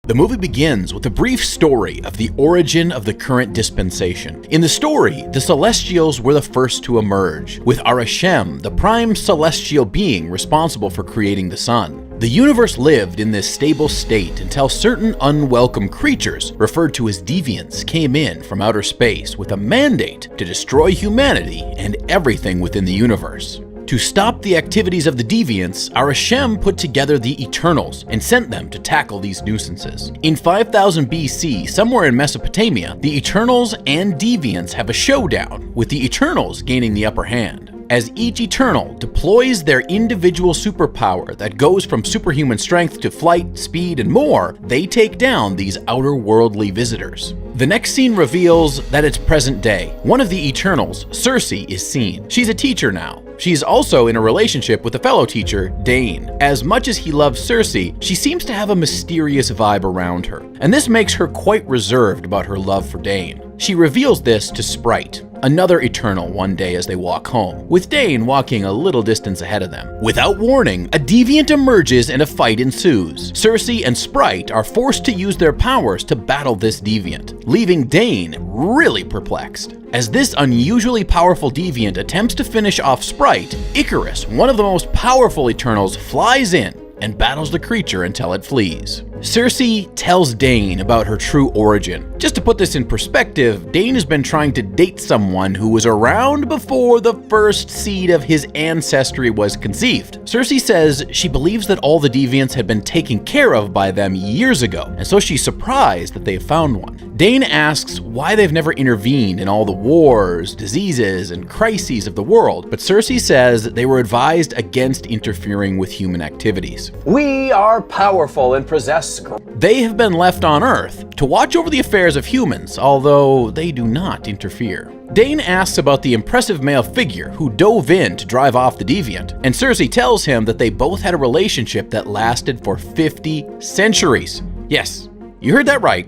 The movie begins with a brief story of the origin of the current dispensation. In the story, the Celestials were the first to emerge, with Arashem, the prime celestial being responsible for creating the sun. The universe lived in this stable state until certain unwelcome creatures, referred to as deviants, came in from outer space with a mandate to destroy humanity and everything within the universe. To stop the activities of the deviants, Arashem put together the Eternals and sent them to tackle these nuisances. In 5000 BC, somewhere in Mesopotamia, the Eternals and deviants have a showdown, with the Eternals gaining the upper hand. As each Eternal deploys their individual superpower that goes from superhuman strength to flight, speed, and more, they take down these outer-worldly visitors. The next scene reveals that it's present day. One of the Eternals, Cersei, is seen. She's a teacher now. She's also in a relationship with a fellow teacher, Dane. As much as he loves Cersei, she seems to have a mysterious vibe around her, and this makes her quite reserved about her love for Dane. She reveals this to Sprite, another Eternal, one day as they walk home, with Dane walking a little distance ahead of them. Without warning, a deviant emerges and a fight ensues. Cersei and Sprite are forced to use their powers to battle this deviant, leaving Dane really perplexed. As this unusually powerful deviant attempts to finish off Sprite, Icarus, one of the most powerful Eternals, flies in and battles the creature until it flees. Cersei tells Dane about her true origin. Just to put this in perspective, Dane has been trying to date someone who was around before the first seed of his ancestry was conceived. Cersei says she believes that all the deviants had been taken care of by them years ago, and so she's surprised that they've found one. Dane asks why they've never intervened in all the wars, diseases, and crises of the world, but Cersei says they were advised against interfering with human activities. We are powerful and possess. They have been left on Earth to watch over the affairs of humans, although they do not interfere. Dane asks about the impressive male figure who dove in to drive off the deviant, and Cersei tells him that they both had a relationship that lasted for 50 centuries. Yes, you heard that right,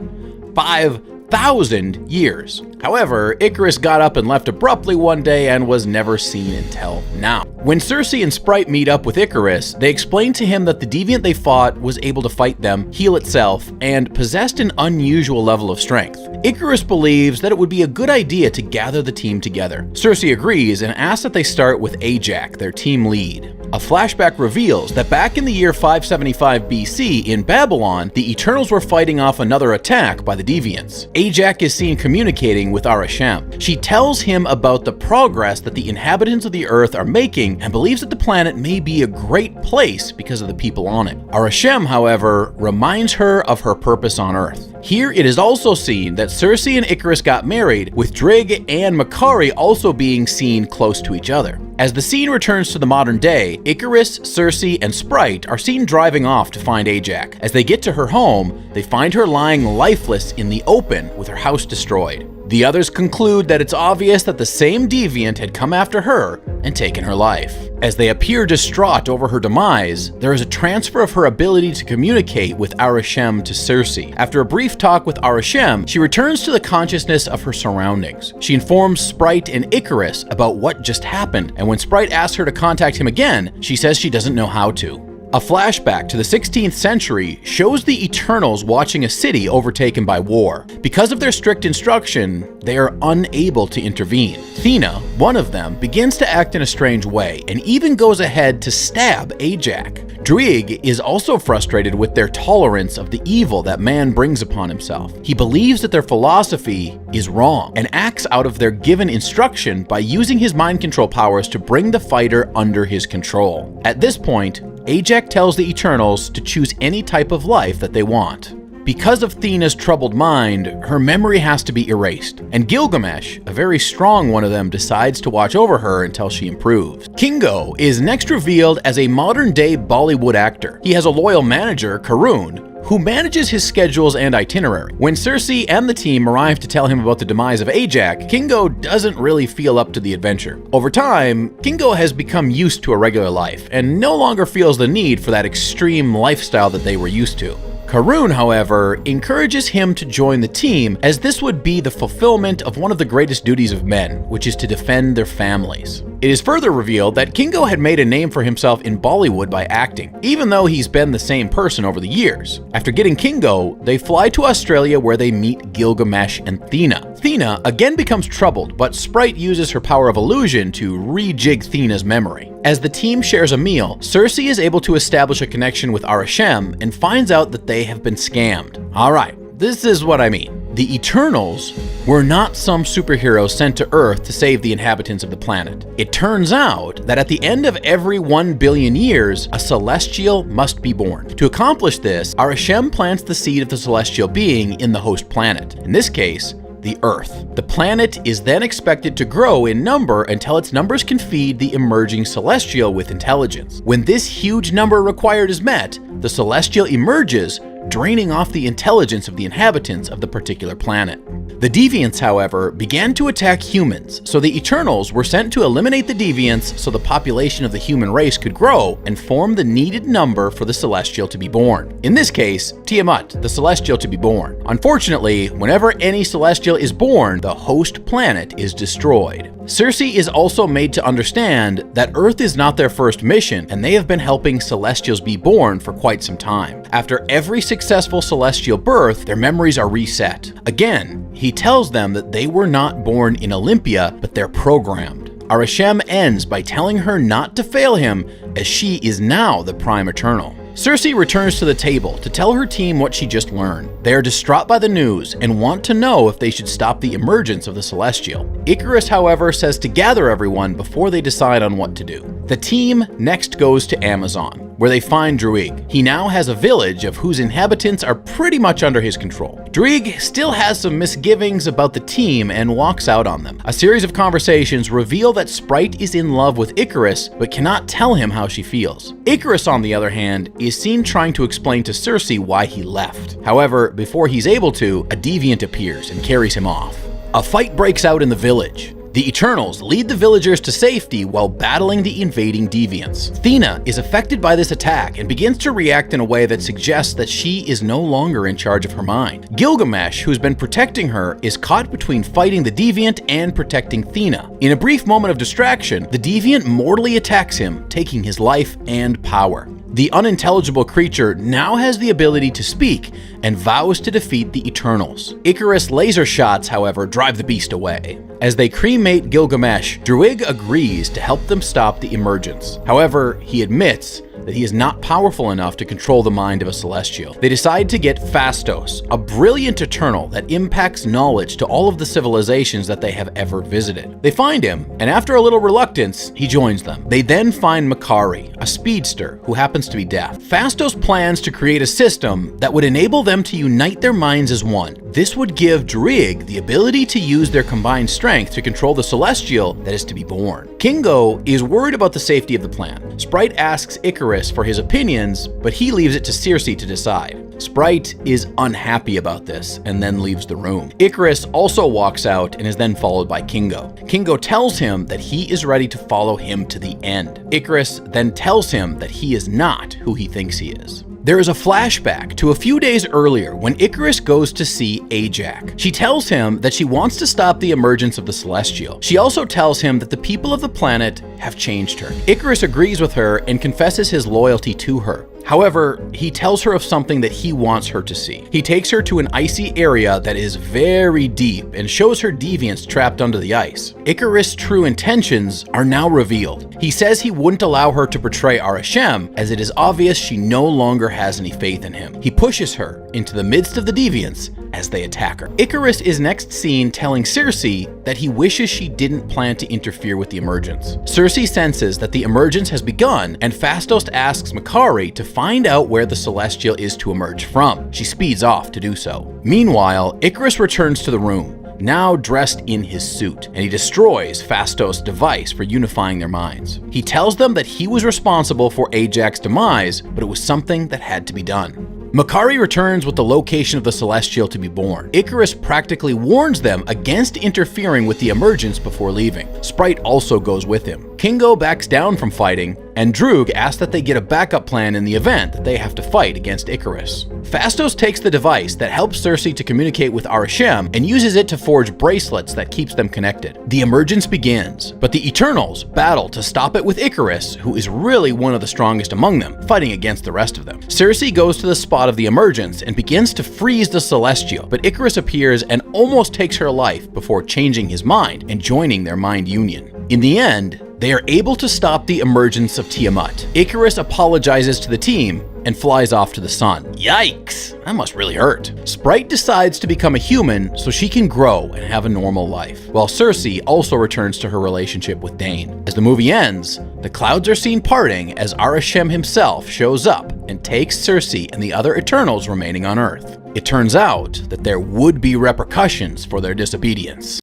5,000 years. However, Icarus got up and left abruptly one day and was never seen until now. When Cersei and Sprite meet up with Icarus, they explain to him that the deviant they fought was able to fight them, heal itself, and possessed an unusual level of strength. Icarus believes that it would be a good idea to gather the team together. Cersei agrees and asks that they start with Ajax, their team lead. A flashback reveals that back in the year 575 BC in Babylon, the Eternals were fighting off another attack by the deviants. Ajax is seen communicating with Arashem. She tells him about the progress that the inhabitants of the earth are making and believes that the planet may be a great place because of the people on it. Arashem, however, reminds her of her purpose on Earth. Here it is also seen that Cersei and Icarus got married, with Drigg and Makari also being seen close to each other. As the scene returns to the modern day, Icarus, Cersei, and Sprite are seen driving off to find Ajax. As they get to her home, they find her lying lifeless in the open with her house destroyed. The others conclude that it's obvious that the same deviant had come after her and taken her life. As they appear distraught over her demise, there is a transfer of her ability to communicate with Arashem to Cersei. After a brief talk with Arashem, she returns to the consciousness of her surroundings. She informs Sprite and Icarus about what just happened, and when Sprite asks her to contact him again, she says she doesn't know how to. A flashback to the 16th century shows the Eternals watching a city overtaken by war. Because of their strict instruction, they are unable to intervene. Thena, one of them, begins to act in a strange way and even goes ahead to stab Ajax. Drigg is also frustrated with their tolerance of the evil that man brings upon himself. He believes that their philosophy is wrong and acts out of their given instruction by using his mind control powers to bring the fighter under his control. At this point, Ajax tells the Eternals to choose any type of life that they want. Because of Thena's troubled mind, her memory has to be erased, and Gilgamesh, a very strong one of them, decides to watch over her until she improves. Kingo is next revealed as a modern-day Bollywood actor. He has a loyal manager, Karun, who manages his schedules and itinerary. When Cersei and the team arrive to tell him about the demise of Ajax, Kingo doesn't really feel up to the adventure. Over time, Kingo has become used to a regular life and no longer feels the need for that extreme lifestyle that they were used to. Karun, however, encourages him to join the team, as this would be the fulfillment of one of the greatest duties of men, which is to defend their families. It is further revealed that Kingo had made a name for himself in Bollywood by acting, even though he's been the same person over the years. After getting Kingo, they fly to Australia where they meet Gilgamesh and Thena. Thena again becomes troubled, but Sprite uses her power of illusion to rejig Thena's memory. As the team shares a meal, Cersei is able to establish a connection with Arishem and finds out that they have been scammed. Alright, this is what I mean. The Eternals were not some superheroes sent to Earth to save the inhabitants of the planet. It turns out that at the end of every 1 billion years, a celestial must be born. To accomplish this, Arishem plants the seed of the celestial being in the host planet, in this case, the Earth. The planet is then expected to grow in number until its numbers can feed the emerging celestial with intelligence. When this huge number required is met, the celestial emerges, draining off the intelligence of the inhabitants of the particular planet. The deviants, however, began to attack humans, so the Eternals were sent to eliminate the deviants so the population of the human race could grow and form the needed number for the celestial to be born. In this case, Tiamat, the celestial to be born. Unfortunately, whenever any celestial is born, the host planet is destroyed. Cersei is also made to understand that Earth is not their first mission, and they have been helping celestials be born for quite some time. After every successful celestial birth, their memories are reset. Again, he tells them that they were not born in Olympia, but they're programmed. Arishem ends by telling her not to fail him, as she is now the Prime Eternal. Cersei returns to the table to tell her team what she just learned. They are distraught by the news and want to know if they should stop the emergence of the Celestial. Icarus, however, says to gather everyone before they decide on what to do. The team next goes to Amazon, where they find Druig. He now has a village of whose inhabitants are pretty much under his control. Druig still has some misgivings about the team and walks out on them. A series of conversations reveal that Sprite is in love with Icarus, but cannot tell him how she feels. Icarus, on the other hand, is seen trying to explain to Cersei why he left. However, before he's able to, a deviant appears and carries him off. A fight breaks out in the village. The Eternals lead the villagers to safety while battling the invading deviants. Thena is affected by this attack and begins to react in a way that suggests that she is no longer in charge of her mind. Gilgamesh, who's been protecting her, is caught between fighting the deviant and protecting Thena. In a brief moment of distraction, the deviant mortally attacks him, taking his life and power. The unintelligible creature now has the ability to speak and vows to defeat the Eternals. Icarus' laser shots, however, drive the beast away. As they cremate Gilgamesh, Druig agrees to help them stop the emergence. However, he admits that he is not powerful enough to control the mind of a celestial. They decide to get Phastos, a brilliant Eternal that impacts knowledge to all of the civilizations that they have ever visited. They find him, and after a little reluctance, he joins them. They then find Makari, a speedster who happens to be deaf. Phastos plans to create a system that would enable them to unite their minds as one. This would give Druig the ability to use their combined strength to control the celestial that is to be born. Kingo is worried about the safety of the plan. Sprite asks Icarus for his opinions, but he leaves it to Cersei to decide. Sprite is unhappy about this and then leaves the room. Icarus also walks out and is then followed by Kingo. Kingo tells him that he is ready to follow him to the end. Icarus then tells him that he is not who he thinks he is. There is a flashback to a few days earlier when Icarus goes to see Ajax. She tells him that she wants to stop the emergence of the Celestial. She also tells him that the people of the planet have changed her. Icarus agrees with her and confesses his loyalty to her. However, he tells her of something that he wants her to see. He takes her to an icy area that is very deep and shows her deviants trapped under the ice. Icarus' true intentions are now revealed. He says he wouldn't allow her to betray Arishem, as it is obvious she no longer has any faith in him. He pushes her into the midst of the deviants as they attack her. Icarus is next seen telling Cersei that he wishes she didn't plan to interfere with the emergence. Cersei senses that the emergence has begun, and Phastos asks Makari to find out where the Celestial is to emerge from. She speeds off to do so. Meanwhile, Icarus returns to the room, now dressed in his suit, and he destroys Phastos' device for unifying their minds. He tells them that he was responsible for Ajax's demise, but it was something that had to be done. Makari returns with the location of the Celestial to be born. Icarus practically warns them against interfering with the emergence before leaving. Sprite also goes with him. Kingo backs down from fighting, and Droog asks that they get a backup plan in the event that they have to fight against Icarus. Phastos takes the device that helps Cersei to communicate with Arishem and uses it to forge bracelets that keeps them connected. The emergence begins, but the Eternals battle to stop it with Icarus, who is really one of the strongest among them, fighting against the rest of them. Cersei goes to the spot of the emergence and begins to freeze the Celestial, but Icarus appears and almost takes her life before changing his mind and joining their mind union. In the end, they are able to stop the emergence of Tiamat. Icarus apologizes to the team and flies off to the sun. Yikes, that must really hurt. Sprite decides to become a human so she can grow and have a normal life, while Cersei also returns to her relationship with Dane. As the movie ends, the clouds are seen parting as Arishem himself shows up and takes Cersei and the other Eternals remaining on Earth. It turns out that there would be repercussions for their disobedience.